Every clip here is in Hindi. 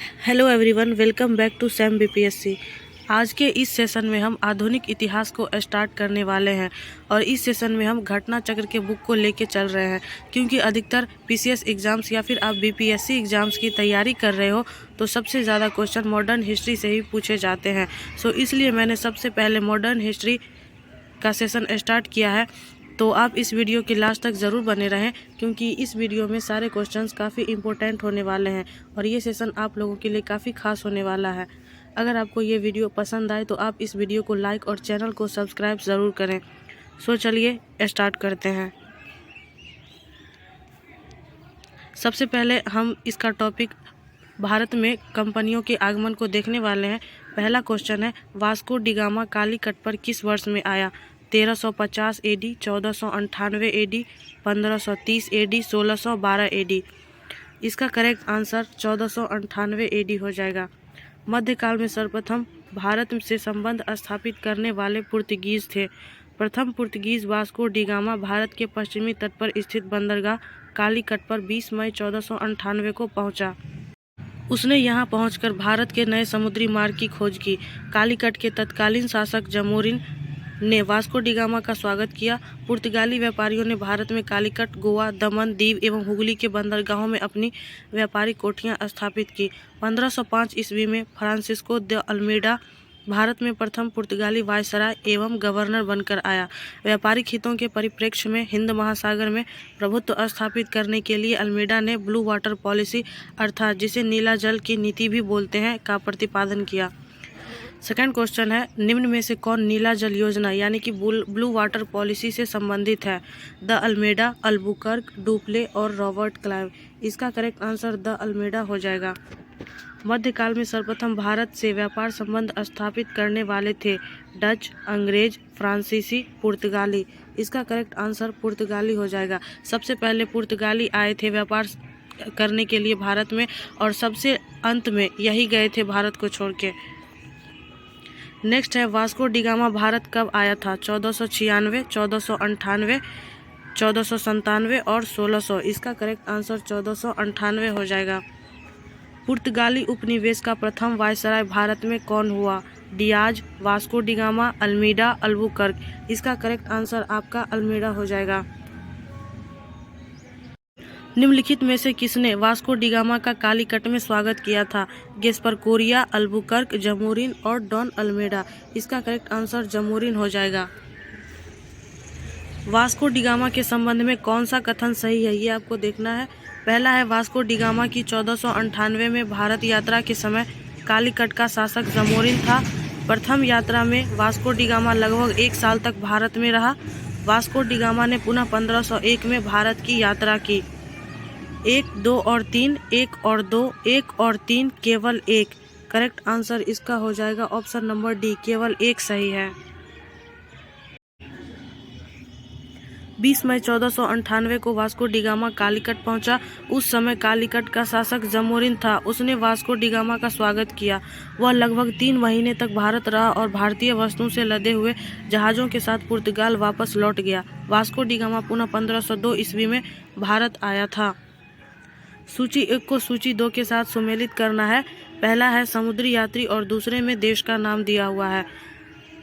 Hello everyone, welcome back to Sam BPSC. आज के इस सेशन में हम आधुनिक इतिहास को स्टार्ट करने वाले हैं और इस सेशन में हम घटना चक्र के बुक को लेके चल रहे हैं, क्योंकि अधिकतर पीसीएस एग्ज़ाम्स या फिर आप बीपीएससी एग्ज़ाम्स की तैयारी कर रहे हो तो सबसे ज़्यादा क्वेश्चन मॉडर्न हिस्ट्री से ही पूछे जाते हैं। सो इसलिए मैंने सबसे पहले मॉडर्न हिस्ट्री का सेशन स्टार्ट किया है। तो आप इस वीडियो के लास्ट तक ज़रूर बने रहें, क्योंकि इस वीडियो में सारे क्वेश्चंस काफ़ी इंपॉर्टेंट होने वाले हैं और ये सेशन आप लोगों के लिए काफ़ी खास होने वाला है। अगर आपको ये वीडियो पसंद आए तो आप इस वीडियो को लाइक और चैनल को सब्सक्राइब ज़रूर करें। सो चलिए स्टार्ट करते हैं। सबसे पहले हम इसका टॉपिक भारत में कंपनियों के आगमन को देखने वाले हैं। पहला क्वेश्चन है, वास्को डी गामा कालीकट पर किस वर्ष में आया? 1350 एडी, 1498 एडी, 1530 एडी, 1612 एडी। इसका करेक्ट आंसर 1498 एडी हो जाएगा। मध्यकाल में सर्वप्रथम भारत से संबंध स्थापित करने वाले पुर्तगीज थे। प्रथम Portuguese Vasco da gamma Bharat के पश्चिमी तट पर स्थित बंदरगाह कालीकट पर 20 मई 1498 को पहुंचा। उसने यहां पहुंचकर भारत के नए समुद्री मार्ग की खोज की। कालीकट के तत्कालीन शासक जमोरिन ने वास्को डी गामा का स्वागत किया। पुर्तगाली व्यापारियों ने भारत में कालीकट, गोवा, दमन, दीव एवं हुगली के बंदरगाहों में अपनी व्यापारिक कोठियां स्थापित की। 1505 ईस्वी में फ्रांसिस्को द अल्मेडा भारत में प्रथम पुर्तगाली वायसराय एवं गवर्नर बनकर आया। व्यापारिक हितों के परिप्रेक्ष्य में हिंद महासागर में प्रभुत्व स्थापित करने के लिए अल्मेडा ने ब्लू वाटर पॉलिसी, अर्थात जिसे नीला जल की नीति भी बोलते हैं, का प्रतिपादन किया। सेकंड क्वेश्चन है, निम्न में से कौन नीला जल योजना यानी कि ब्लू वाटर पॉलिसी से संबंधित है? द अल्मेडा, अल्बुकर्क, डुप्ले और रॉबर्ट क्लाइव। इसका करेक्ट आंसर द अल्मेडा हो जाएगा। मध्यकाल में सर्वप्रथम भारत से व्यापार संबंध स्थापित करने वाले थे डच, अंग्रेज, फ्रांसीसी, पुर्तगाली। इसका करेक्ट आंसर पुर्तगाली हो जाएगा। सबसे पहले पुर्तगाली आए थे व्यापार करने के लिए भारत में और सबसे अंत में यही गए थे भारत को छोड़ के। नेक्स्ट है, वास्को डी गामा भारत कब आया था? 1496, 1498, 1497 और 1600। इसका करेक्ट आंसर 1498 हो जाएगा। पुर्तगाली उपनिवेश का प्रथम वायसराय भारत में कौन हुआ? Diaz, Vasco da gamma, Almeida, Albuquerque. इसका करेक्ट आंसर आपका अल्मीडा हो जाएगा। निम्नलिखित में से किसने वास्को डी गामा का कालीकट में स्वागत किया था? गेस्पर कोरिया, अल्बुकर्क, जमोरिन और डॉन अल्मेडा। इसका करेक्ट आंसर जमोरिन हो जाएगा। वास्को डी गामा के संबंध में कौन सा कथन सही है, ये आपको देखना है। पहला है, वास्को डी गामा की 1498 में भारत यात्रा के समय कालीकट का शासक जमोरिन था। प्रथम यात्रा में वास्को डी गामा लगभग 1 साल तक भारत में रहा। वास्को डी गामा ने पुनः 1501 में भारत की यात्रा की। 1, 2 और 3, 1 और 2, 1 और 3, केवल 1। करेक्ट आंसर इसका हो जाएगा ऑप्शन नंबर डी, केवल 1 सही है। 20 मई 1498 को वास्को डी गामा कालीकट पहुंचा। उस समय कालीकट का शासक जमोरिन था। उसने वास्को डी गामा का स्वागत किया। वह लगभग 3 महीने तक भारत रहा और भारतीय वस्तुओं से लदे हुए जहाज़ों के साथ पुर्तगाल वापस लौट गया। वास्को डी गामा पुनः 1502 ईस्वी में भारत आया था। सूची 1 को सूची 2 के साथ सुमेलित करना है। पहला है समुद्री यात्री और दूसरे में देश का नाम दिया हुआ है।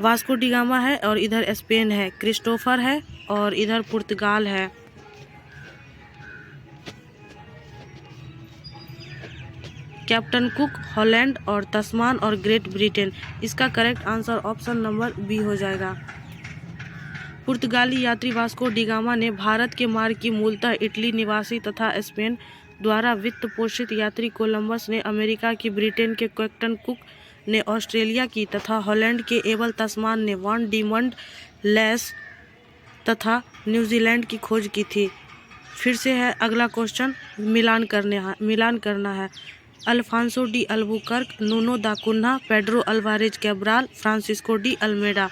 वास्को डी गामा है और इधर स्पेन है। क्रिस्टोफर है और इधर पुर्तगाल है। कैप्टन कुक हॉलैंड और तस्मान और ग्रेट ब्रिटेन। इसका correct answer option number B हो जाएगा। पुर्तगाली यात्री वास्को डी गामा ने भारत के मार्ग की मूलतः इटली निवासी तथा स्पेन द्वारा वित्त पोषित यात्री कोलंबस ने अमेरिका की, ब्रिटेन के कैप्टन कुक ने ऑस्ट्रेलिया की तथा हॉलैंड के एबल तस्मान ने वान डीमंड लेस तथा न्यूजीलैंड की खोज की थी। फिर से है अगला क्वेश्चन, मिलान करना है। Alphonso D Albuquerque, Nuno da Cunha, Pedro Alvares Cabral, Francisco de Almeida.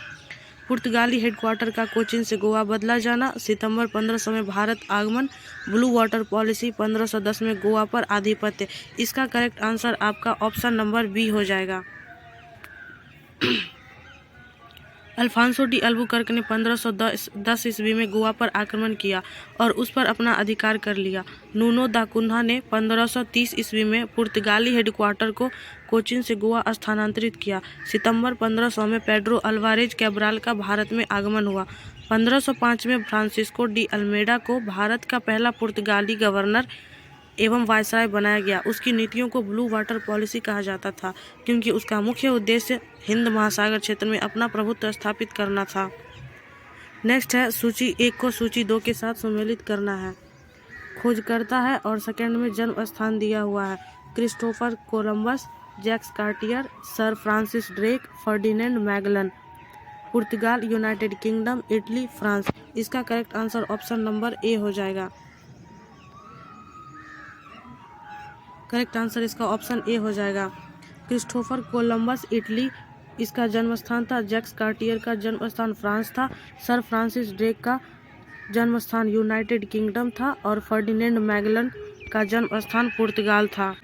पुर्तगाली हेडक्वार्टर का कोचीन से गोवा बदला जाना। सितंबर 1500 में भारत आगमन। Blue water policy. 1510 में गोवा पर आधिपत्य। इसका करेक्ट आंसर आपका ऑप्शन नंबर बी हो जाएगा। अल्फांसो डी अल्बुकर्क ने 1510 ईस्वी में गोवा पर आक्रमण किया और उस पर अपना अधिकार कर लिया। नूनो दा कुन्हा ने 1530 ईस्वी में पुर्तगाली हेडक्वार्टर को कोचीन से गोवा स्थानांतरित किया। सितंबर 1500 में पेड्रो अल्वारेज कैब्राल का भारत में आगमन हुआ। 1505 में फ्रांसिस्को डी अल्मेडा को भारत का पहला पुर्तगाली गवर्नर एवं वायसराय बनाया गया। उसकी नीतियों को ब्लू वाटर पॉलिसी कहा जाता था, क्योंकि उसका मुख्य उद्देश्य हिंद महासागर क्षेत्र में अपना प्रभुत्व स्थापित करना था। नेक्स्ट है सूची 1 को सूची 2 के साथ सम्मिलित करना है। खोजकर्ता है और सेकंड में जन्म स्थान दिया हुआ है। Christopher Columbus, Jacques Cartier, Sir Francis Drake, Ferdinand Magellan. पुर्तगाल, यूनाइटेड किंगडम, इटली, फ्रांस। इसका correct answer option number A हो जाएगा। करेक्ट आंसर इसका ऑप्शन ए हो जाएगा। क्रिस्टोफर कोलंबस इटली इसका जन्म स्थान था। जैक्स कार्टियर का जन्म स्थान फ्रांस था। सर फ्रांसिस ड्रेक का जन्म स्थान यूनाइटेड किंगडम था और फर्डिनेंड मैगलन का जन्म स्थान पुर्तगाल था।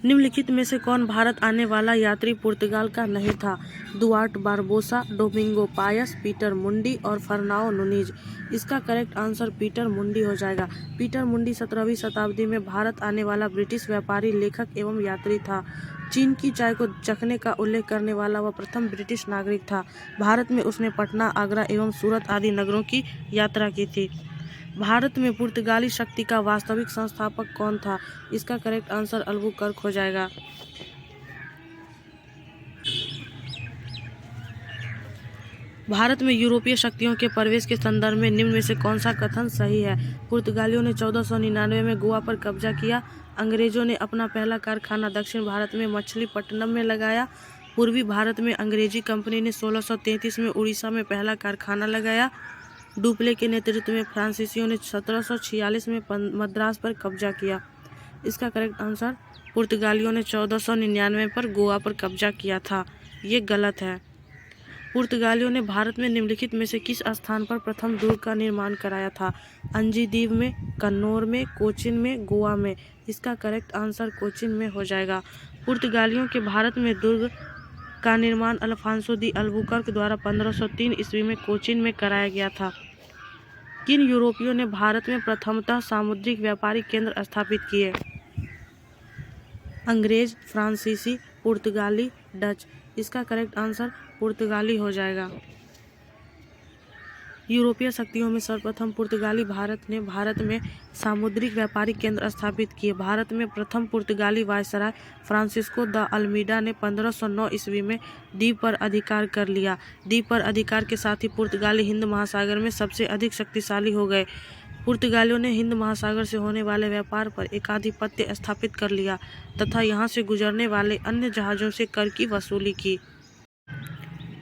निम्नलिखित में से कौन भारत आने वाला यात्री पुर्तगाल का नहीं था? दुआर्ट बारबोसा, डोमिंगो पायस, पीटर मुंडी और फर्नाओ नुनीज। इसका करेक्ट आंसर पीटर मुंडी हो जाएगा। पीटर मुंडी 17वीं शताब्दी में भारत आने वाला ब्रिटिश व्यापारी, लेखक एवं यात्री था। चीन की चाय को चखने का उल्लेख करने वाला वह प्रथम ब्रिटिश नागरिक था। भारत में उसने पटना, आगरा एवं सूरत आदि नगरों की यात्रा की थी। भारत में पुर्तगाली शक्ति का वास्तविक संस्थापक कौन था? इसका करेक्ट आंसर अल्बुकर्क हो जाएगा। भारत में यूरोपीय शक्तियों के प्रवेश के संदर्भ में निम्न में से कौन सा कथन सही है? पुर्तगालियों ने 1499 में गोवा पर कब्जा किया। अंग्रेजों ने अपना पहला कारखाना दक्षिण भारत में मछलीपट्टनम में लगाया। पूर्वी भारत में अंग्रेजी कंपनी ने 1633 में उड़ीसा में पहला कारखाना लगाया। डुप्ले के नेतृत्व में फ्रांसीसियों ने 1746 में मद्रास पर कब्जा किया। इसका करेक्ट आंसर पुर्तगालियों ने 1499 पर गोवा पर कब्जा किया था। ये गलत है। पुर्तगालियों ने भारत में निम्नलिखित में से किस स्थान पर प्रथम दुर्ग का निर्माण कराया था? अंजीदीव में, कन्नौर में, कोचीन में, गोवा में। इसका करेक्ट आंसर कोचीन में हो जाएगा। पुर्तगालियों के भारत में दुर्ग का निर्माण अल्फांसो दी अल्बुकर्क द्वारा 1503 ईस्वी में कोचीन में कराया गया था। किन यूरोपियों ने भारत में प्रथमतः सामुद्रिक व्यापारिक केंद्र स्थापित किए? अंग्रेज, फ्रांसीसी, पुर्तगाली, डच। इसका करेक्ट आंसर पुर्तगाली हो जाएगा। यूरोपीय शक्तियों में सर्वप्रथम पुर्तगाली भारत में सामुद्रिक व्यापारिक केंद्र स्थापित किए। भारत में प्रथम पुर्तगाली वायसराय फ्रांसिस्को द अल्मीडा ने 1509 ईस्वी में द्वीप पर अधिकार कर लिया। द्वीप पर अधिकार के साथ ही पुर्तगाली हिंद महासागर में सबसे अधिक शक्तिशाली हो गए। पुर्तगालियों ने हिंद महासागर से होने वाले व्यापार पर एकाधिपत्य स्थापित कर लिया तथा यहाँ से गुजरने वाले अन्य जहाज़ों से कर की वसूली की।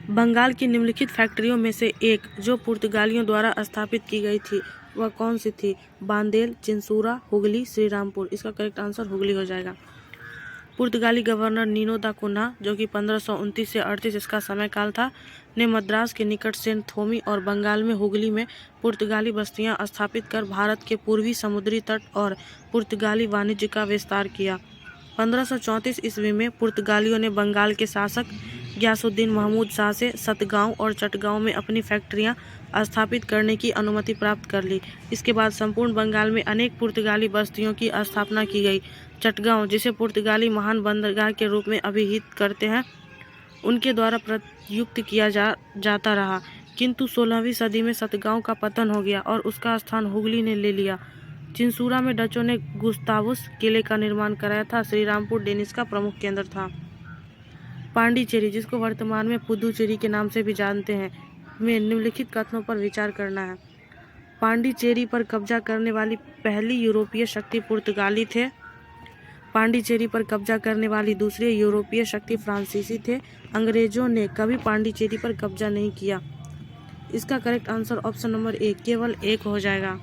बंगाल की निम्नलिखित फैक्ट्रियों में से एक जो पुर्तगालियों द्वारा स्थापित की गई थी वह कौन सी थी? बांदेल, चिंसूरा, हुगली, श्रीरामपुर। इसका करेक्ट आंसर हुगली हो जाएगा। पुर्तगाली गवर्नर नीनो दा कुन्हा, जो कि 1529 से 38 इसका समय काल था, ने मद्रास के निकट सेंट थोमी और बंगाल में हुगली में पुर्तगाली बस्तियां स्थापित कर भारत के पूर्वी समुद्री तट और पुर्तगाली वाणिज्य का विस्तार किया। 1534 ईस्वी में पुर्तगालियों ने बंगाल के शासक गयासुद्दीन महमूद शाह से सतगांव और चटगांव में अपनी फैक्ट्रियां स्थापित करने की अनुमति प्राप्त कर ली। इसके बाद संपूर्ण बंगाल में अनेक पुर्तगाली बस्तियों की स्थापना की गई। चटगांव, जिसे पुर्तगाली महान बंदरगाह के रूप में अभिहित करते हैं, उनके द्वारा प्रयुक्त किया जाता रहा, किंतु 16वीं सदी में सतगांव का पतन हो गया और उसका स्थान हुगली ने ले लिया। चिंसूरा में डचों ने गुस्तावुस किले का निर्माण कराया था। श्रीरामपुर डेनिश का प्रमुख केंद्र था। पांडिचेरी, जिसको वर्तमान में पुदुचेरी के नाम से भी जानते हैं, में निम्नलिखित कथनों पर विचार करना है। पांडिचेरी पर कब्जा करने वाली पहली यूरोपीय शक्ति पुर्तगाली थे। पांडिचेरी पर कब्जा करने वाली दूसरी यूरोपीय शक्ति फ्रांसीसी थे। अंग्रेजों ने कभी पांडिचेरी पर कब्जा नहीं किया। इसका करेक्ट आंसर ऑप्शन नंबर ए, केवल एक हो जाएगा।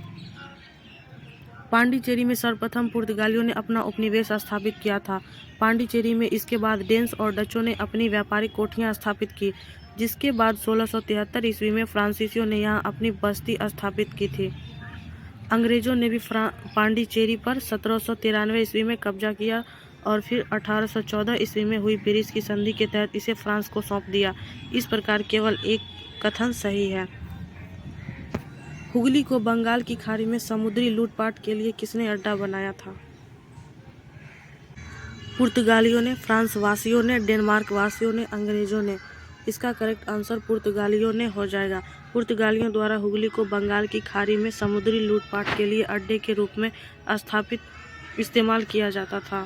पांडिचेरी में सर्वप्रथम पुर्तगालियों ने अपना उपनिवेश स्थापित किया था। पांडिचेरी में इसके बाद डेन्स और डचों ने अपनी व्यापारिक कोठियां स्थापित की, जिसके बाद 1673 ईस्वी में फ्रांसीसियों ने यहां अपनी बस्ती स्थापित की थी। अंग्रेजों ने भी पांडिचेरी पर 1793 ईस्वी में कब्जा किया और फिर 1814 ईस्वी में हुई पेरिस की संधि के तहत इसे फ्रांस को सौंप दिया। इस प्रकार केवल एक कथन सही है। हुगली को बंगाल की खाड़ी में समुद्री लूटपाट के लिए किसने अड्डा बनाया था? पुर्तगालियों ने, फ्रांस वासियों ने, डेनमार्क वासियों ने, अंग्रेजों ने। इसका करेक्ट आंसर पुर्तगालियों ने हो जाएगा। पुर्तगालियों द्वारा हुगली को बंगाल की खाड़ी में समुद्री लूटपाट के लिए अड्डे के रूप में इस्तेमाल किया जाता था।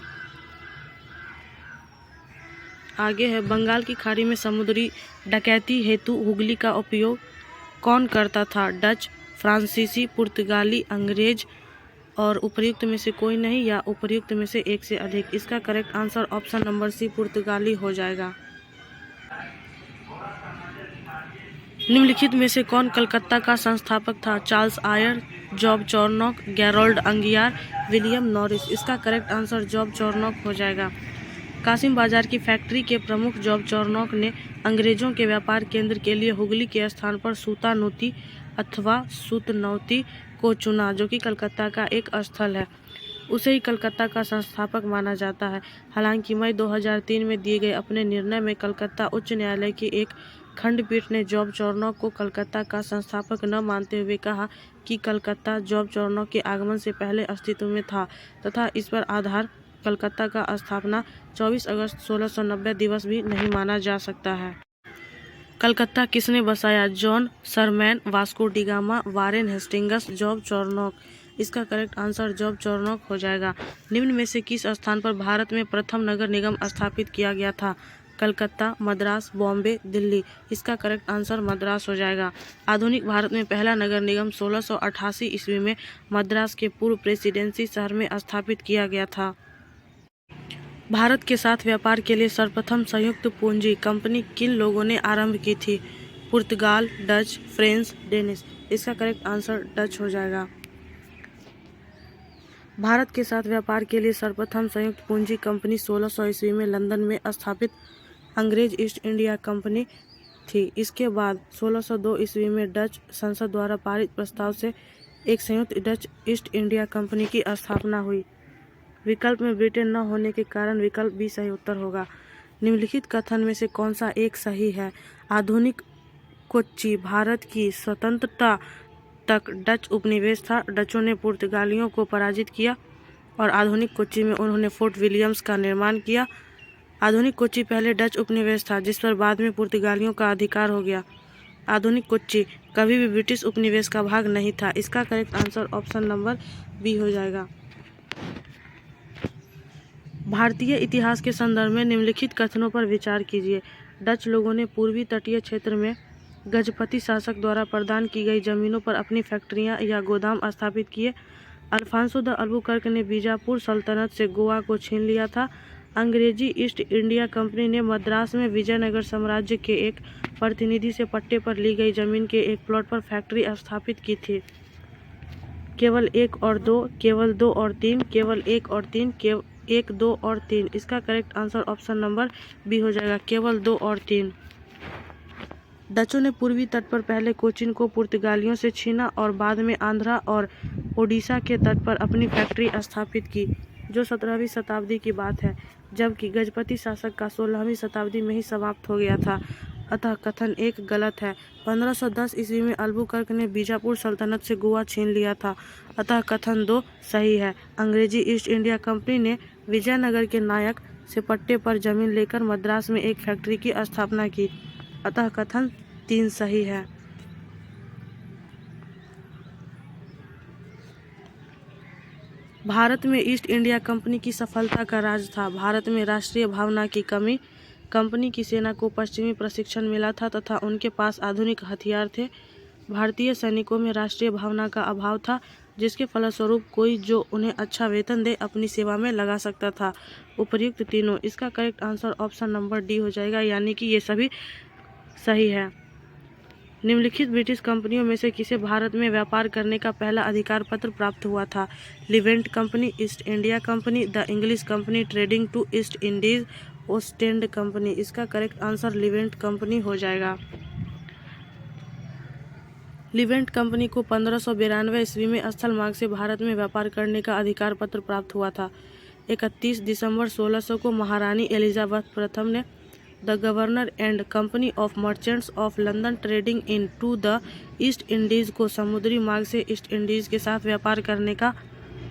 आगे है, बंगाल की खाड़ी में समुद्री डकैती हेतु हुगली का उपयोग कौन करता था? डच, फ्रांसीसी, पुर्तगाली, अंग्रेज और उपर्युक्त में से कोई नहीं या उपर्युक्त में से एक से अधिक। इसका correct answer option number C पुर्तगाली हो जाएगा। निम्नलिखित में से कौन कलकत्ता का संस्थापक था? Charles Eyre, Job Charnock, Gerald Aungier, William Norris. इसका करेक्ट आंसर जॉब चॉर्नोक हो जाएगा। कासिम बाजार की फैक्ट्री के प्रमुख जॉब चॉर्नोक ने अंग्रेजों के व्यापार केंद्र के लिए हुगली के स्थान पर सूतानूती अथवा सूतनौती को चुना, जो कि कलकत्ता का एक स्थल है। उसे ही कलकत्ता का संस्थापक माना जाता है। हालांकि मई 2003 में दिए गए अपने निर्णय में कलकत्ता उच्च न्यायालय की एक खंडपीठ ने जॉब चॉर्नोक को कलकत्ता का संस्थापक न मानते हुए कहा कि कलकत्ता जॉब चॉर्नोक के आगमन से पहले अस्तित्व में था तथा इस पर आधार कलकत्ता का स्थापना 24 अगस्त 1690 दिवस भी नहीं माना जा सकता है। कलकत्ता किसने बसाया? John Surman, Vasco da Gama, Warren Hastings, Job Charnock. इसका करेक्ट आंसर जॉब चॉर्नोक हो जाएगा। निम्न में से किस स्थान पर भारत में प्रथम नगर निगम स्थापित किया गया था? कलकत्ता, मद्रास, बॉम्बे, दिल्ली। इसका करेक्ट आंसर मद्रास हो जाएगा। आधुनिक भारत में पहला नगर निगम 1688 ईस्वी में मद्रास के पूर्व प्रेसिडेंसी शहर में स्थापित किया गया था। भारत के साथ व्यापार के लिए सर्वप्रथम संयुक्त पूंजी कंपनी किन लोगों ने आरंभ की थी? पुर्तगाल, डच, फ्रेंच, डेनिश। इसका करेक्ट आंसर डच हो जाएगा। भारत के साथ व्यापार के लिए सर्वप्रथम संयुक्त पूंजी कंपनी 1600 ईस्वी में लंदन में स्थापित अंग्रेज ईस्ट इंडिया कंपनी थी। इसके बाद 1602 ईस्वी में डच संसद द्वारा पारित प्रस्ताव से एक संयुक्त डच ईस्ट इंडिया कंपनी की स्थापना हुई। विकल्प में ब्रिटेन न होने के कारण विकल्प बी सही उत्तर होगा। निम्नलिखित कथन में से कौन सा एक सही है? आधुनिक कोच्चि भारत की स्वतंत्रता तक डच उपनिवेश था। डचों ने पुर्तगालियों को पराजित किया और आधुनिक कोच्चि में उन्होंने फोर्ट विलियम्स का निर्माण किया। आधुनिक कोच्चि पहले डच उपनिवेश था जिस पर बाद में पुर्तगालियों का अधिकार हो गया। आधुनिक कोच्चि कभी भी ब्रिटिश उपनिवेश का भाग नहीं था। इसका correct answer option number B हो जाएगा। भारतीय इतिहास के संदर्भ में निम्नलिखित कथनों पर विचार कीजिए। डच लोगों ने पूर्वी तटीय क्षेत्र में गजपति शासक द्वारा प्रदान की गई जमीनों पर अपनी फैक्ट्रियां या गोदाम स्थापित किए। अल्फांसो द अल्बुकर्क ने बीजापुर सल्तनत से गोवा को छीन लिया था। अंग्रेजी ईस्ट इंडिया कंपनी ने मद्रास में विजयनगर साम्राज्य के एक प्रतिनिधि से पट्टे पर ली गई जमीन के एक प्लॉट पर फैक्ट्री स्थापित की थी। केवल 1 और 2, केवल 2 और 3, केवल 1 और 3, केवल 1, 2 और 3। इसका correct answer option number B हो जाएगा, केवल 2 और 3। डचों ने पूर्वी तट पर पहले कोचीन को पुर्तगालियों से छीना और बाद में आंध्रा और ओडिशा के तट पर अपनी फैक्ट्री स्थापित की, जो 17वीं शताब्दी की बात है, जबकि गजपति शासक का 16वीं शताब्दी में ही समाप्त हो गया था। अतः कथन 1 गलत है। 1510 ईस्वी में अल्बुकर्क ने बीजापुर सल्तनत से गोवा छीन लिया था। अतः कथन 2 सही है। अंग्रेजी ईस्ट इंडिया कंपनी ने विजयनगर के नायक से पट्टे पर जमीन लेकर मद्रास में एक फैक्ट्री की स्थापना की। अतः कथन 3 सही है। भारत में ईस्ट इंडिया कंपनी की सफलता का राज था। भारत में राष्ट्रीय भावना की कमी, कंपनी की सेना को पश्चिमी प्रशिक्षण मिला था तथा उनके पास आधुनिक हथियार थे। भारतीय सैनिकों में राष्ट्रीय भावना का अभाव था, जिसके फलस्वरूप कोई जो उन्हें अच्छा वेतन दे अपनी सेवा में लगा सकता था। उपर्युक्त तीनों। इसका correct answer option number D हो जाएगा, यानी कि ये सभी सही है। निम्नलिखित ब्रिटिश कंपनियों में से किसे भारत में व्यापार करने का पहला अधिकार पत्र प्राप्त हुआ था? Levant company, East India company, the English company trading to East Indies, Ostend company. इसका करेक्ट आंसर लिवेंट कंपनी हो जाएगा। लिवेंट कंपनी को 1592 ईस्वी में स्थल मार्ग से भारत में व्यापार करने का अधिकार पत्र प्राप्त हुआ था। 31 दिसंबर 1600 को महारानी एलिजाबेथ प्रथम ने the governor and company of merchants of London trading into the East Indies को समुद्री मार्ग से ईस्ट इंडीज़ के साथ व्यापार करने का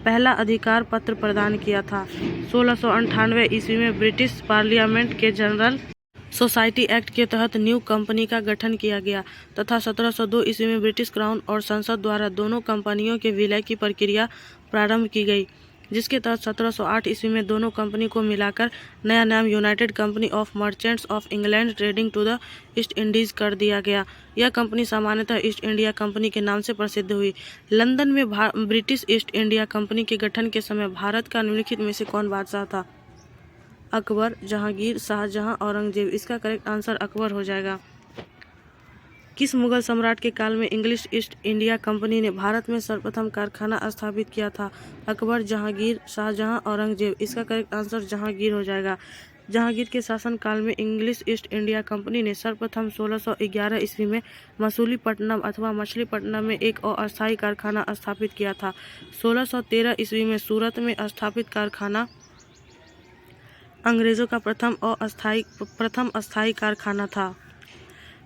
पहला अधिकार पत्र प्रदान किया था। 1698 ईस्वी में ब्रिटिश पार्लियामेंट के जनरल सोसाइटी एक्ट के तहत न्यू कंपनी का गठन किया गया तथा 1702 ईस्वी में ब्रिटिश क्राउन और संसद द्वारा दोनों कंपनियों के विलय की प्रक्रिया प्रारंभ की गई, जिसके तहत 1708 ईस्वी में दोनों कंपनी को मिलाकर नया नाम united company of merchants of England trading to the East Indies कर दिया गया। यह कंपनी सामान्यतः ईस्ट इंडिया कंपनी के नाम से प्रसिद्ध हुई। लंदन में ब्रिटिश ईस्ट इंडिया कंपनी के गठन के समय भारत का निम्नलिखित में से कौन बादशाह था? अकबर, जहांगीर, शाहजहां, औरंगजेब। इसका करेक्ट आंसर अकबर हो जाएगा। किस मुगल सम्राट के काल में इंग्लिश ईस्ट इंडिया कंपनी ने भारत में सर्वप्रथम कारखाना स्थापित किया था? अकबर, जहांगीर, शाहजहां, औरंगजेब। इसका करेक्ट आंसर जहांगीर हो जाएगा। जहांगीर के शासनकाल में इंग्लिश ईस्ट इंडिया कंपनी ने सर्वप्रथम 1611 ईस्वी में मसूलीपट्टनम अथवा मछलीपट्टनम में एक अस्थायी कारखाना स्थापित किया था। 1613 ईस्वी में सूरत में स्थापित कारखाना अंग्रेजों का प्रथम अस्थायी कारखाना था।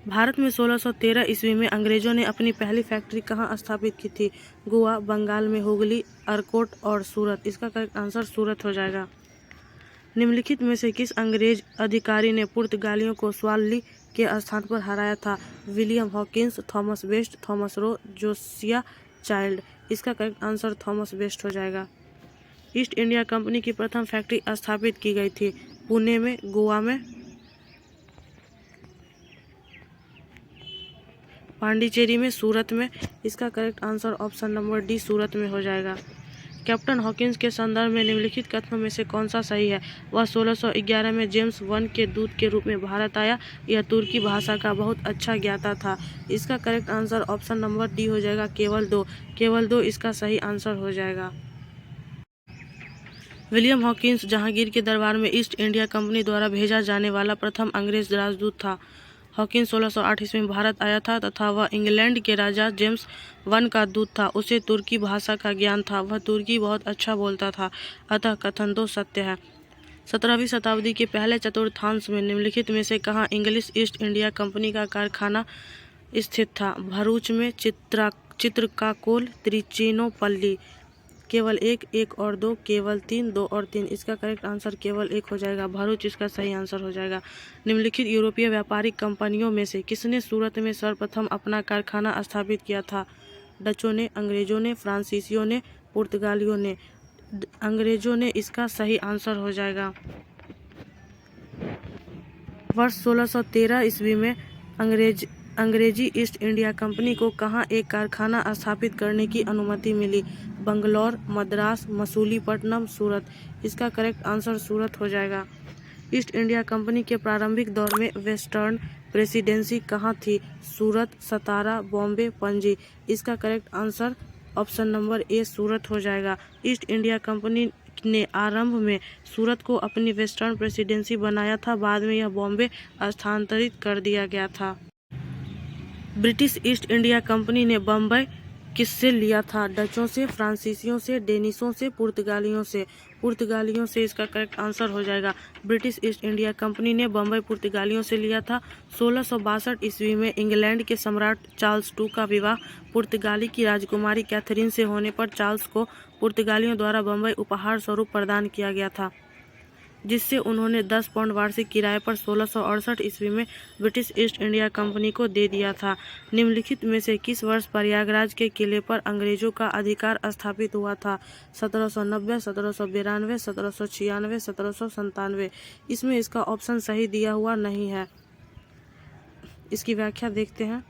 भारत में 1613 ईस्वी में अंग्रेजों ने अपनी पहली फैक्ट्री कहाँ स्थापित की थी? गोवा, बंगाल में हुगली, अरकोट और सूरत। इसका करेक्ट आंसर सूरत हो जाएगा। निम्नलिखित में से किस अंग्रेज अधिकारी ने पुर्तगालियों को स्वाल्ली के स्थान पर हराया था? William Hawkins, Thomas Best, Thomas Roe, Josiah Child. इसका करेक्ट आंसर थॉमस बेस्ट हो जाएगा। ईस्ट इंडिया कंपनी की प्रथम फैक्ट्री स्थापित की गई थी पुणे में, गोवा में, पांडिचेरी में, सूरत में। इसका correct answer option number D Surat में हो जाएगा। कैप्टन हॉकिंस के संदर्भ में निम्नलिखित कथनों में से कौन सा सही है? वह 1611 में जेम्स वन के दूत के रूप में भारत आया। यह तुर्की भाषा का बहुत अच्छा ज्ञाता था। इसका correct answer option number D हो जाएगा, केवल दो इसका सही आंसर हो जाएगा। विलियम हॉकिंस जहांगीर के दरबार में ईस्ट इंडिया कंपनी द्वारा भेजा जाने वाला प्रथम अंग्रेज राजदूत था। हॉकिंस 1608 ईस्वी में भारत आया था तथा वह इंग्लैंड के राजा जेम्स वन का दूत था। उसे तुर्की भाषा का ज्ञान था। वह तुर्की बहुत अच्छा बोलता था। अतः कथन 2 सत्य है। 17वीं शताब्दी के पहले चतुर्थांश में निम्नलिखित में से कहाँ इंग्लिश ईस्ट इंडिया कंपनी का कारखाना स्थित था? भरूच में, चित्रकाकोल, त्रिचिनोपल्ली। केवल 1 और 2, केवल 3, 2 और 3। इसका करेक्ट आंसर केवल 1 हो जाएगा। भरूच इसका सही आंसर हो जाएगा। निम्नलिखित यूरोपीय व्यापारिक कंपनियों में से किसने सूरत में सर्वप्रथम अपना कारखाना स्थापित किया था? डचों ने, अंग्रेजों ने, फ्रांसीसियों ने, पुर्तगालियों ने। अंग्रेजों ने इसका सही आंसर हो जाएगा। वर्ष 1613 ईस्वी में अंग्रेजी ईस्ट इंडिया कंपनी को कहाँ एक कारखाना स्थापित करने की अनुमति मिली? बंगलौर, मद्रास, मसूलीपट्टनम, सूरत। इसका करेक्ट आंसर सूरत हो जाएगा। ईस्ट इंडिया कंपनी के प्रारंभिक दौर में वेस्टर्न प्रेसिडेंसी कहाँ थी? सूरत, सतारा, बॉम्बे, पणजी। इसका correct answer option number A Surat हो जाएगा। ईस्ट इंडिया कंपनी ने आरंभ में सूरत को अपनी वेस्टर्न प्रेसिडेंसी बनाया था। बाद में यह बॉम्बे स्थानांतरित कर दिया गया था। ब्रिटिश ईस्ट इंडिया कंपनी ने बम्बई किससे लिया था? डचों से, फ्रांसीसियों से, डेनिशों से, पुर्तगालियों से। पुर्तगालियों से इसका करेक्ट आंसर हो जाएगा। ब्रिटिश ईस्ट इंडिया कंपनी ने बम्बई पुर्तगालियों से लिया था। 1662 ईस्वी में इंग्लैंड के सम्राट चार्ल्स II का विवाह पुर्तगाली की राजकुमारी कैथरीन से होने पर चार्ल्स को पुर्तगालियों द्वारा बम्बई उपहार स्वरूप प्रदान किया गया था, जिससे उन्होंने 10 पाउंड वार्षिक किराए पर 1668 ईस्वी में ब्रिटिश ईस्ट इंडिया कंपनी को दे दिया था। निम्नलिखित में से किस वर्ष प्रयागराज के किले पर अंग्रेजों का अधिकार स्थापित हुआ था? 1790, 1792, 1796, 1797। इसमें इसका ऑप्शन सही दिया हुआ नहीं है। इसकी व्याख्या देखते हैं।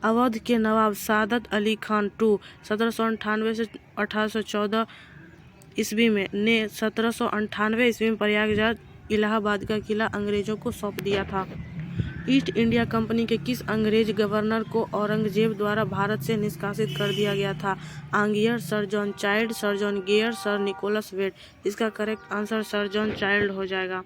अवध के नवाब सादत अली खान II 1798 से 1814 ईस्वी में ने 1798 ईस्वी में प्रयागराज इलाहाबाद का किला अंग्रेजों को सौंप दिया था। ईस्ट इंडिया कंपनी के किस अंग्रेज गवर्नर को औरंगजेब द्वारा भारत से निष्कासित कर दिया गया था? Aungier, Sir John Child, Sir John Gayer, Sir Nicholas Waite. इसका correct answer Sir John Child हो जाएगा।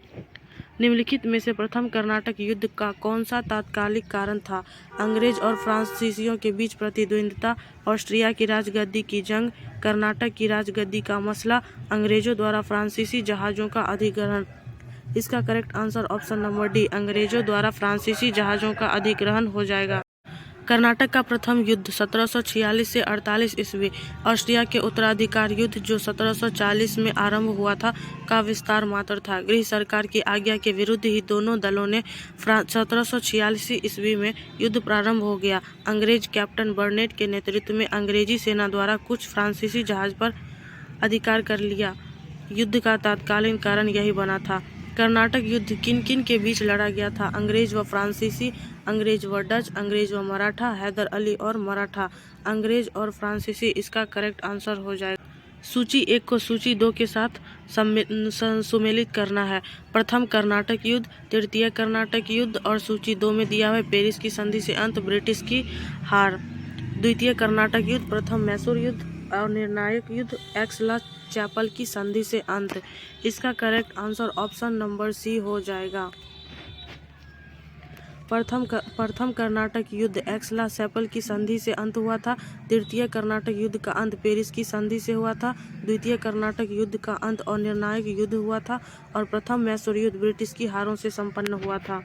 निम्नलिखित में से प्रथम कर्नाटक युद्ध का कौन सा तात्कालिक कारण था? अंग्रेज और फ्रांसीसियों के बीच प्रतिद्वंद्विता, ऑस्ट्रिया की राजगद्दी की जंग, कर्नाटक की राजगद्दी का मसला, अंग्रेजों द्वारा फ्रांसीसी जहाज़ों का अधिग्रहण। इसका correct answer option number D, अंग्रेजों द्वारा फ्रांसीसी जहाज़ों का अधिग्रहण हो जाएगा। कर्नाटक का प्रथम युद्ध 1746 से 48 ईस्वी, ऑस्ट्रिया के उत्तराधिकार युद्ध जो 1740 में आरंभ हुआ था, का विस्तार मात्र था। गृह सरकार की आज्ञा के विरुद्ध ही दोनों दलों ने 1746 ईस्वी में युद्ध प्रारंभ हो गया। अंग्रेज कैप्टन बर्नेट के नेतृत्व में अंग्रेजी सेना द्वारा कुछ फ्रांसीसी जहाज पर अधिकार कर लिया। युद्ध का तत्कालीन कारण यही बना था। कर्नाटक युद्ध किन किन के बीच लड़ा गया था? अंग्रेज व फ्रांसीसी, अंग्रेज व डच, अंग्रेज व मराठा, हैदर अली और मराठा। अंग्रेज और फ्रांसीसी इसका करेक्ट आंसर हो जाएगा। सूची 1 को सूची 2 के साथ सुमेलित करना है। प्रथम कर्नाटक युद्ध, तृतीय कर्नाटक युद्ध और सूची 2 में दिया हुआ पेरिस की संधि से अंत, ब्रिटिश की हार। द्वितीय कर्नाटक युद्ध, प्रथम मैसूर युद्ध और निर्णायक युद्ध, एक्सला चैपल की संधि से अंत। इसका correct answer option number C हो जाएगा। प्रथम कर्नाटक युद्ध एक्सला चैपल की संधि से अंत हुआ था। तृतीय कर्नाटक युद्ध का अंत पेरिस की संधि से हुआ था। द्वितीय कर्नाटक युद्ध का अंत और निर्णायक युद्ध हुआ था और प्रथम मैसूर युद्ध ब्रिटिश की हारों से संपन्न हुआ था।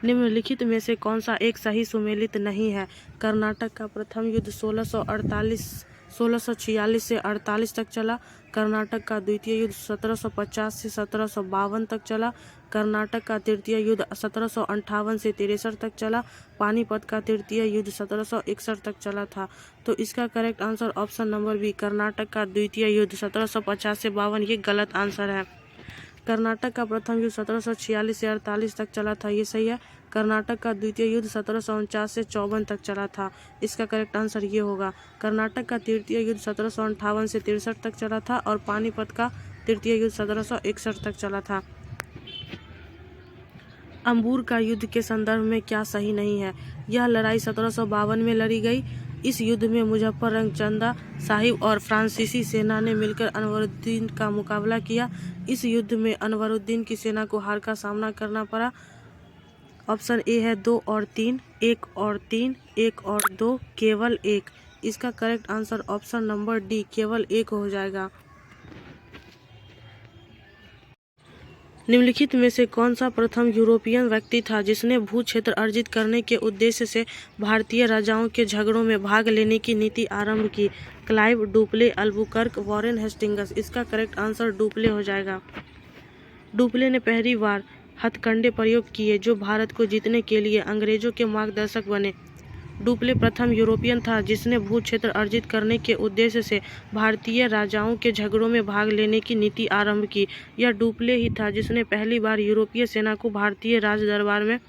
निम्नलिखित में से कौन सा एक सही सुमेलित नहीं है? कर्नाटक का प्रथम युद्ध 1646 से 48 तक चला। कर्नाटक का द्वितीय युद्ध 1750 से 1752 तक चला। कर्नाटक का तृतीय युद्ध 1758 से 63 तक चला। पानीपत का तृतीय युद्ध 1761 तक चला था। तो इसका correct answer option number B, Karnataka का द्वितीय युद्ध 1750 से 52, ये गलत आंसर है। कर्नाटक का प्रथम युद्ध 1746 से 48 तक चला था, ये सही है। कर्नाटक का द्वितीय युद्ध 1749 से 54 तक चला था, इसका करेक्ट आंसर ये होगा। कर्नाटक का तृतीय युद्ध 1758 से 63 तक चला था और पानीपत का तृतीय युद्ध 1761 तक चला था। अंबूर का युद्ध के संदर्भ में क्या सही नहीं है? यह लड़ाई 1752 में लड़ी गई। इस युद्ध में मुजफ्फर चंदा साहिब और फ्रांसीसी सेना ने मिलकर अनवरुद्दीन का मुकाबला किया। इस युद्ध में अनवरुद्दीन की सेना को हार का सामना करना पड़ा। ऑप्शन ए है 2 और 3, 1 और 3, 1 और 2, केवल 1। इसका correct answer option number D, केवल 1 हो जाएगा। निम्नलिखित में से कौन सा प्रथम यूरोपियन व्यक्ति था जिसने भू क्षेत्र अर्जित करने के उद्देश्य से भारतीय राजाओं के झगड़ों में भाग लेने की नीति आरंभ की? Clive, Dupleix, Albuquerque, Warren Hastings. इसका करेक्ट आंसर डुप्ले हो जाएगा। डुप्ले ने पहली बार हथकंडे प्रयोग किए जो भारत को जीतने के लिए अंग्रेजों के मार्गदर्शक बने। डुप्ले प्रथम यूरोपियन था जिसने भू क्षेत्र अर्जित करने के उद्देश्य से भारतीय राजाओं के झगड़ों में भाग लेने की नीति आरंभ की। यह डुप्ले ही था जिसने पहली बार यूरोपीय सेना को भारतीय राज दरबार में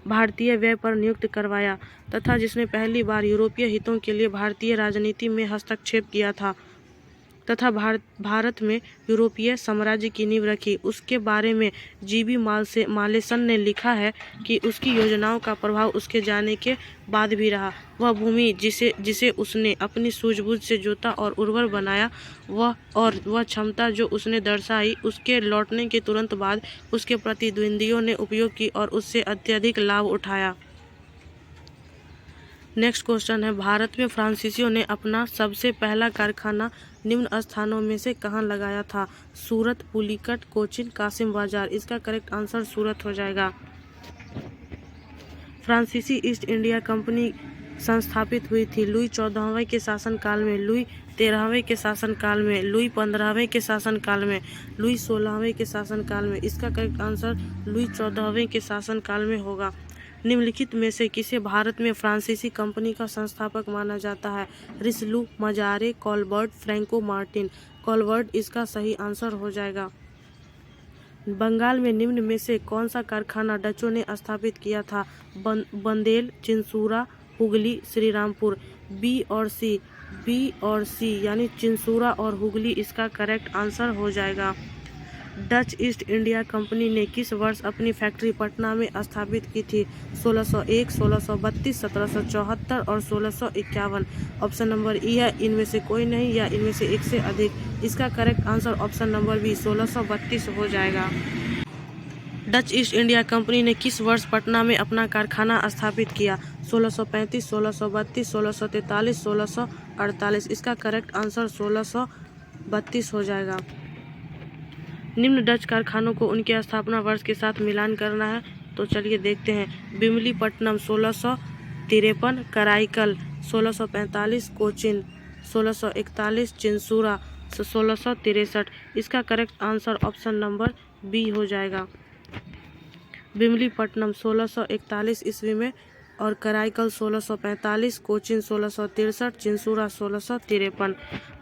भारतीय व्यय पर नियुक्त करवाया तथा जिसने पहली बार यूरोपीय हितों के लिए भारतीय राजनीति में हस्तक्षेप किया था तथा भारत में यूरोपीय साम्राज्य की नींव रखी। उसके बारे में जीबी मालेसन ने लिखा है कि उसकी योजनाओं का प्रभाव उसके जाने के बाद भी रहा। वह भूमि जिसे उसने अपनी सूझबूझ से जोता और उर्वर बनाया, वह क्षमता जो उसने दर्शाई, उसके लौटने के तुरंत बाद उसके प्रतिद्वंदियों ने उपयोग की और उससे अत्यधिक लाभ उठाया। नेक्स्ट क्वेश्चन है, भारत में फ्रांसीसियों ने अपना सबसे पहला कारखाना निम्न स्थानों में से कहाँ लगाया था? सूरत, पुलिकट, कोचीन, कासिम बाजार। इसका करेक्ट आंसर सूरत हो जाएगा। फ्रांसीसी ईस्ट इंडिया कंपनी संस्थापित हुई थी लुई 14वें के शासनकाल में, लुई 13वें के शासनकाल में, लुई 15वें के शासनकाल में, लुई 16वें के शासनकाल में। इसका करेक्ट आंसर लुई 14वें के शासनकाल में होगा। निम्नलिखित में से किसे भारत में फ्रांसीसी कंपनी का संस्थापक माना जाता है? रिसलू, मजारे, कॉलबर्ट, फ्रैंको मार्टिन। कॉलबर्ट इसका सही आंसर हो जाएगा। बंगाल में निम्न में से कौन सा कारखाना डचों ने स्थापित किया था? बंदेल, चिंसूरा, हुगली, श्रीरामपुर। बी और सी यानी चिंसूरा और हुगली इसका करेक्ट आंसर हो जाएगा। डच ईस्ट इंडिया कंपनी ने किस वर्ष अपनी फैक्ट्री पटना में स्थापित की थी? 1601, 1632, 1774 और 1651। ऑप्शन नंबर ई है इनमें से कोई नहीं या इनमें से एक से अधिक। इसका correct answer option number B 1632 हो जाएगा। डच ईस्ट इंडिया कंपनी ने किस वर्ष पटना में अपना कारखाना स्थापित किया? 1635, 1632, 1643, 1648। इसका करेक्ट आंसर 1632 हो जाएगा। निम्न डच कारखानों को उनके स्थापना वर्ष के साथ मिलान करना है, तो चलिए देखते हैं। बिमलीपट्टनम 1653, कराईकल 1645, कोचीन 1641, चिंसूरा 1663। इसका correct answer option number B हो जाएगा। बिमलीपट्टनम 1641 ईस्वी में और कराईकल 1645, कोचीन 1663, चिंसूरा 1653।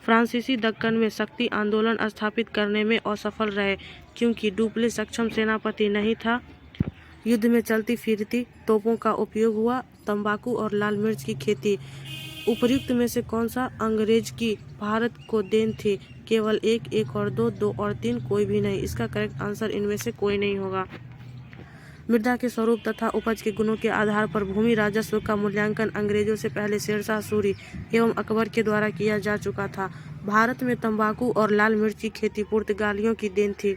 फ्रांसीसी दक्कन में शक्ति आंदोलन स्थापित करने में असफल रहे क्योंकि डुप्ले सक्षम सेनापति नहीं था। युद्ध में चलती फिरती तोपों का उपयोग हुआ, तंबाकू और लाल मिर्च की खेती। उपर्युक्त में से कौन सा अंग्रेज की भारत को देन थी? केवल एक, एक और दो, दो और तीन, कोई भी नहीं। इसका करेक्ट आंसर इनमें से कोई नहीं होगा। मृदा के स्वरूप तथा उपज के गुणों के आधार पर भूमि राजस्व का मूल्यांकन अंग्रेजों से पहले शेरशाह सूरी एवं अकबर के द्वारा किया जा चुका था। भारत में तंबाकू और लाल मिर्च की खेती पुर्तगालियों की देन थी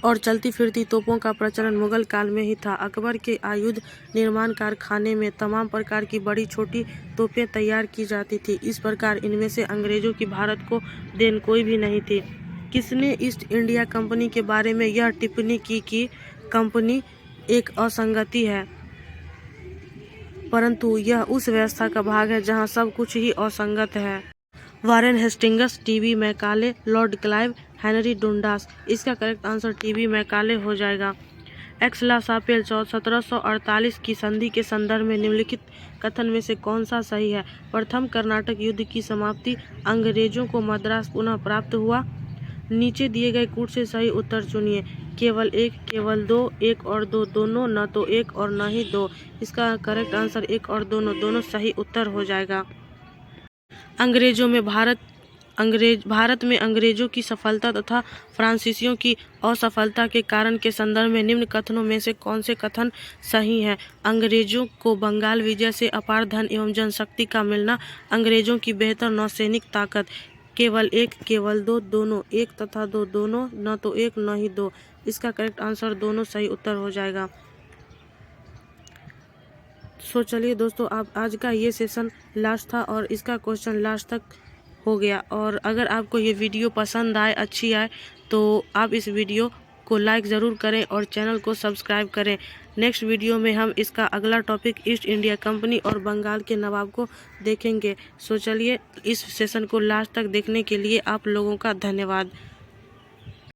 और चलती फिरती तोपों का प्रचलन मुगल काल में ही था। अकबर के आयुध निर्माण कारखाने में तमाम प्रकार की बड़ी छोटी तोपें तैयार की जाती थी। इस प्रकार इनमें से अंग्रेजों की भारत को देन कोई भी नहीं थी। किसने ईस्ट इंडिया कंपनी के बारे में यह टिप्पणी की कि कंपनी एक असंगति है, परंतु यह उस व्यवस्था का भाग है जहां सब कुछ ही असंगत है? Warren Hastings, TB Macaulay, Lord Clive, Henry Dundas. इसका करेक्ट आंसर टीबी मैकाले हो जाएगा। एक्सला सापेल 1748 की संधि के संदर्भ में निम्नलिखित कथन में से कौन सा सही है? प्रथम कर्नाटक युद्ध की समाप्ति, अंग्रेजों को मद्रास पुनः प्राप्त हुआ। नीचे दिए गए कूट से सही उत्तर चुनिए। केवल एक, केवल दो, एक और दो, दोनों, न तो एक और न ही दो। इसका करेक्ट आंसर एक और दोनों, दोनों सही उत्तर हो जाएगा। भारत में अंग्रेजों की सफलता तथा फ्रांसीसियों की असफलता के कारण के संदर्भ में निम्न कथनों में से कौन से कथन सही हैं? अंग्रेजों को बंगाल विजय से अपार धन एवं जनशक्ति का मिलना, अंग्रेजों की बेहतर नौसैनिक ताकत। केवल एक, केवल दो, दोनों, एक तथा दो, दोनों, न तो एक न ही दो। इसका करेक्ट आंसर दोनों सही उत्तर हो जाएगा। सो चलिए दोस्तों, आप आज का ये सेशन लास्ट था और इसका क्वेश्चन लास्ट तक हो गया। और अगर आपको ये वीडियो पसंद आए, अच्छी आए, तो आप इस वीडियो को लाइक ज़रूर करें और चैनल को सब्सक्राइब करें। नेक्स्ट वीडियो में हम इसका अगला टॉपिक ईस्ट इंडिया कंपनी और बंगाल के नवाब को देखेंगे। सो चलिए, इस सेशन को लास्ट तक देखने के लिए आप लोगों का धन्यवाद।